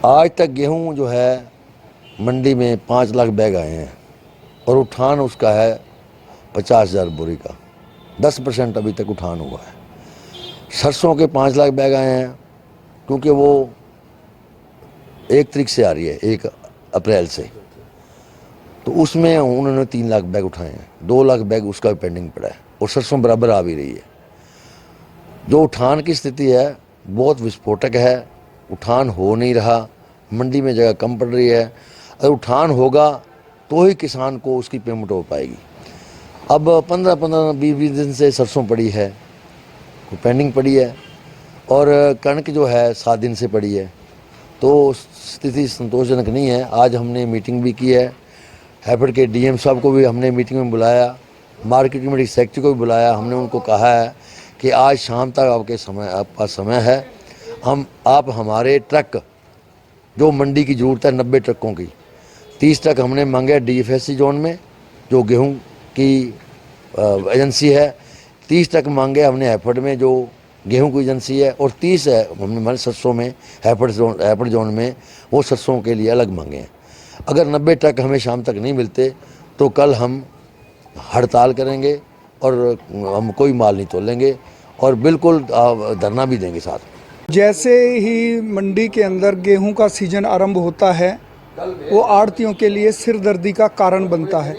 आज तक गेहूं जो है मंडी में 5 लाख बैग आए हैं और उठान उसका है 50,000 बोरी का। 10% अभी तक उठान हुआ है। सरसों के 5 लाख बैग आए हैं क्योंकि वो 1 तारीख से आ रही है, 1 अप्रैल से, तो उसमें उन्होंने 3 लाख बैग उठाए हैं। 2 लाख बैग उसका भी पेंडिंग पड़ा है और सरसों बराबर आ भी रही है। जो उठान की स्थिति है बहुत विस्फोटक है। उठान हो नहीं रहा, मंडी में जगह कम पड़ रही है। अगर उठान होगा तो ही किसान को उसकी पेमेंट हो पाएगी। अब 15-20 दिन से सरसों पड़ी है, पेंडिंग पड़ी है, और कणक जो है 7 दिन से पड़ी है, तो स्थिति संतोषजनक नहीं है। आज हमने मीटिंग भी की है, हैफेड के डीएम साहब को भी हमने मीटिंग में बुलाया, मार्केट कमेटी सेक्रेटरी को भी बुलाया। हमने उनको कहा है कि आज शाम तक आपका समय है, आप हमारे ट्रक जो मंडी की ज़रूरत है 90 ट्रकों की, 30 ट्रक हमने मांगे डीएफएससी जोन में जो गेहूं की एजेंसी है, 30 ट्रक मांगे हमने हैफेड में जो गेहूं की एजेंसी है, और 30 है हमने हमारे सरसों में हैफेड जोन में वो सरसों के लिए अलग मांगे हैं। अगर 90 ट्रक हमें शाम तक नहीं मिलते तो कल हम हड़ताल करेंगे और हम कोई माल नहीं तोलेंगे और बिल्कुल धरना भी देंगे साथ। जैसे ही मंडी के अंदर गेहूं का सीजन आरंभ होता है वो आड़तियों के लिए सिरदर्दी का कारण बनता है।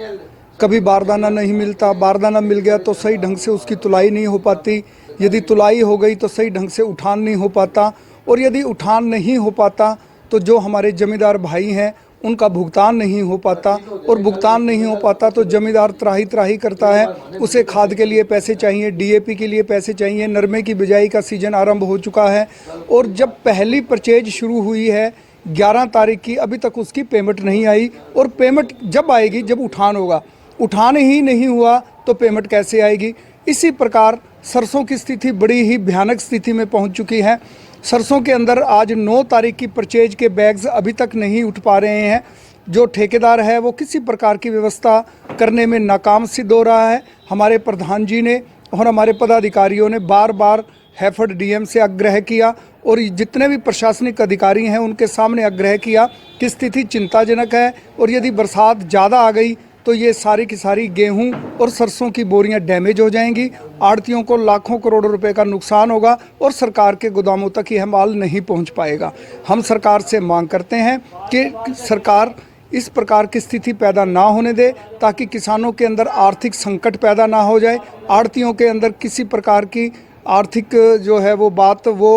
कभी बारदाना नहीं मिलता, बारदाना मिल गया तो सही ढंग से उसकी तुलाई नहीं हो पाती, यदि तुलाई हो गई तो सही ढंग से उठान नहीं हो पाता, और यदि उठान नहीं हो पाता तो जो हमारे जमींदार भाई हैं उनका भुगतान नहीं हो पाता, और भुगतान नहीं हो पाता तो जमींदार त्राही त्राही करता है। उसे खाद के लिए पैसे चाहिए, डीएपी के लिए पैसे चाहिए। नरमे की बिजाई का सीजन आरंभ हो चुका है और जब पहली परचेज शुरू हुई है 11 तारीख की, अभी तक उसकी पेमेंट नहीं आई, और पेमेंट जब आएगी जब उठान होगा। उठान ही नहीं हुआ तो पेमेंट कैसे आएगी। इसी प्रकार सरसों की स्थिति बड़ी ही भयानक स्थिति में पहुंच चुकी है। सरसों के अंदर आज 9 तारीख की परचेज के बैग्स अभी तक नहीं उठ पा रहे हैं। जो ठेकेदार है वो किसी प्रकार की व्यवस्था करने में नाकाम सिद्ध हो रहा है। हमारे प्रधान जी ने और हमारे पदाधिकारियों ने बार बार हैफेड डीएम से आग्रह किया और जितने भी प्रशासनिक अधिकारी हैं उनके सामने आग्रह किया कि स्थिति चिंताजनक है, और यदि बरसात ज़्यादा आ गई तो ये सारी की सारी गेहूं और सरसों की बोरियां डैमेज हो जाएंगी। आड़तियों को लाखों करोड़ों रुपए का नुकसान होगा और सरकार के गोदामों तक यह माल नहीं पहुंच पाएगा। हम सरकार से मांग करते हैं कि सरकार इस प्रकार की स्थिति पैदा ना होने दे, ताकि किसानों के अंदर आर्थिक संकट पैदा ना हो जाए, आड़तियों के अंदर किसी प्रकार की आर्थिक जो है वो बात वो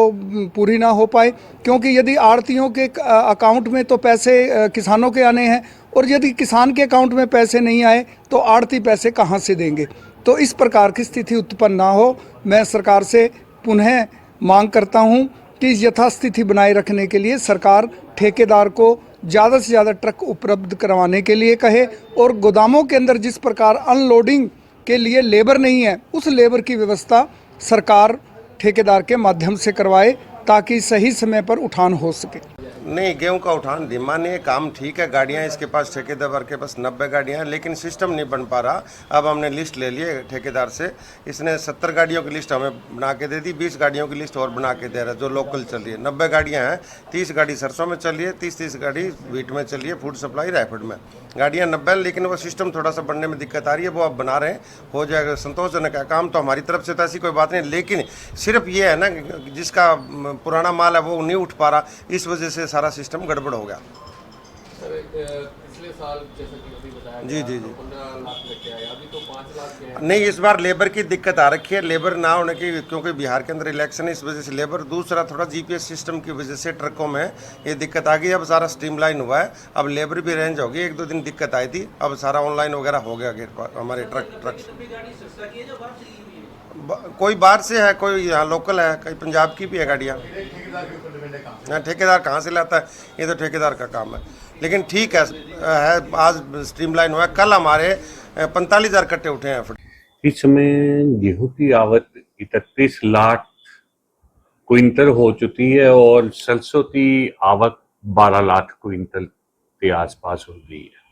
पूरी ना हो पाए। क्योंकि यदि आड़तियों के अकाउंट में तो पैसे किसानों के आने हैं, और यदि किसान के अकाउंट में पैसे नहीं आए तो आड़ती पैसे कहाँ से देंगे। तो इस प्रकार की स्थिति उत्पन्न ना हो, मैं सरकार से पुनः मांग करता हूँ कि यथास्थिति बनाए रखने के लिए सरकार ठेकेदार को ज़्यादा से ज़्यादा ट्रक उपलब्ध करवाने के लिए कहे, और गोदामों के अंदर जिस प्रकार अनलोडिंग के लिए लेबर नहीं है उस लेबर की व्यवस्था सरकार ठेकेदार के माध्यम से करवाए, ताकि सही समय पर उठान हो सके। नहीं, गेहूं का उठान धीमा नहीं है, काम ठीक है। गाड़ियां इसके पास, ठेकेदार के पास 90 गाड़ियां हैं, लेकिन सिस्टम नहीं बन पा रहा। अब हमने लिस्ट ले ली है ठेकेदार से, इसने 70 गाड़ियों की लिस्ट हमें बना के दे दी, 20 गाड़ियों की लिस्ट और बना के दे रहा है जो लोकल चल रही है। 90 गाड़ियाँ हैं, 30 गाड़ी सरसों में चल रही है, 30 गाड़ी वीट में चल रही है, फूड सप्लाई रायफेड में। गाड़ियाँ 90, लेकिन वो सिस्टम थोड़ा सा बनने में दिक्कत आ रही है, वो अब बना रहे हैं, हो जाएगा। संतोषजनक है काम तो हमारी तरफ से, तो ऐसी कोई बात नहीं, लेकिन सिर्फ ये है ना जिसका पुराना माल है वो नहीं उठ पा रहा, इस वजह से सारा सिस्टम गड़बड़ हो गया। सर, पिछले साल जैसा कि अभी बताया जी जी जी 15 लाख लेके आए, अभी तो 5 लाख के हैं। नहीं, इस बार लेबर की दिक्कत आ रखी है, लेबर ना होने की, क्योंकि बिहार के अंदर इलेक्शन है, इस वजह से लेबर। दूसरा थोड़ा जीपीएस सिस्टम की वजह से ट्रकों में ये दिक्कत आ गई। अब सारा स्ट्रीमलाइन हुआ है, अब लेबर भी रेंज होगी। 1-2 दिन दिक्कत आई थी, अब सारा ऑनलाइन वगैरह हो गया हमारे ट्रक। कोई बाहर से है, कोई यहाँ लोकल है, कई पंजाब की भी है गाड़ियाँ। ठेकेदार कहाँ से लाता है, ये तो ठेकेदार का काम है, लेकिन ठीक है। आज स्ट्रीमलाइन हुआ है, कल हमारे 45,000 कट्टे उठे हैं। इस समय गेहूं की आवक 31 लाख क्विंटल हो चुकी है और सरसों की आवक 12 लाख क्विंटल के आसपास हो रही है।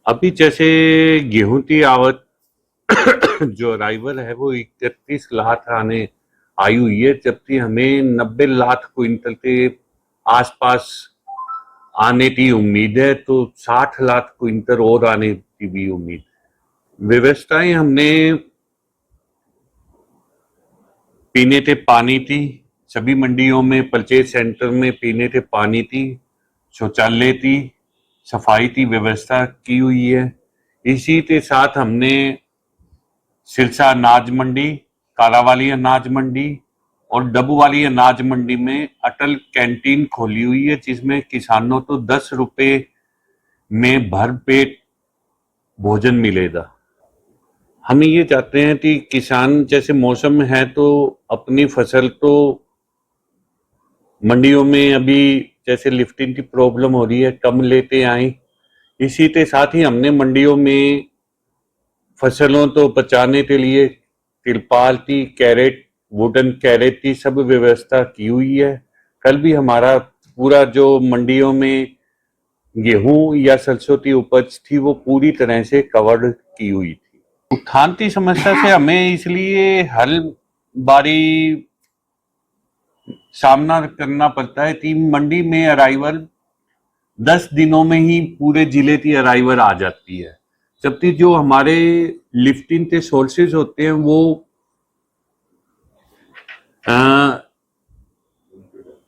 अभी जैसे गेहूं की आवक जो अराइवल है वो 31 लाख आने आई हुई है, जबकि हमें 90 लाख क्विंटल के आसपास आने की उम्मीद है, तो 60 लाख क्विंटल और आने की भी उम्मीद है। व्यवस्थाएं हमने पीने के पानी थी, सभी मंडियों में परचेज सेंटर में पीने के पानी थी, शौचालय थी, सफाई की व्यवस्था की हुई है। इसी के साथ हमने सिरसा अनाज मंडी, कालावाली अनाज मंडी और डबूवाली अनाज मंडी में अटल कैंटीन खोली हुई है, जिसमें किसानों को 10 रुपए में भरपेट भोजन मिलेगा। हम ये चाहते हैं कि किसान, जैसे मौसम है तो अपनी फसल तो मंडियों में अभी जैसे लिफ्टिंग की प्रॉब्लम हो रही है, कम लेते आए। इसी के साथ ही हमने मंडियों में फसलों तो बचाने के लिए तिरपाल की, कैरेट, वुडन कैरेट की सब व्यवस्था की हुई है। कल भी हमारा पूरा जो मंडियों में गेहूं या सरसों की उपज थी वो पूरी तरह से कवर्ड की हुई थी। उठान की समस्या से हमें इसलिए हर बारी सामना करना पड़ता है कि मंडी में अराइवल 10 दिनों में ही पूरे जिले की अराइवल आ जाती है, जबकि जो हमारे लिफ्टिंग के सोर्सेज होते हैं वो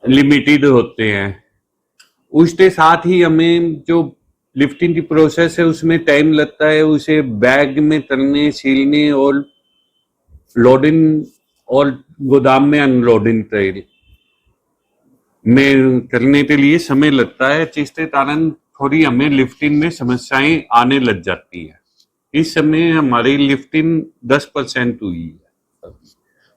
लिमिटेड होते हैं। उसके साथ ही हमें जो लिफ्टिंग की प्रोसेस है उसमें टाइम लगता है, उसे बैग में तलने, सीलने और लोडिंग और गोदाम में अनलोडिंग में करने के लिए समय लगता है, जिसके कारण थोड़ी हमें लिफ्टिंग में समस्याएं आने लग जाती है। इस समय हमारी लिफ्टिंग 10% हुई है,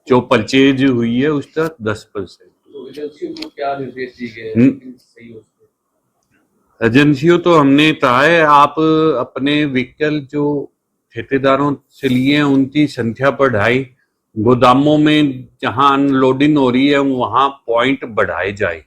जो परचेज हुई है उसका 10%। तो एजेंसियों को क्या निर्देश दिए गए हैं कि सही हो सके? एजेंसियों तो हमने कहा है आप अपने व्हीकल जो ठेकेदारों से लिए हैं उनकी संख्या बढ़ाई, गोदामों में जहां अनलोडिंग हो रही है वहां पॉइंट बढ़ाए जाए।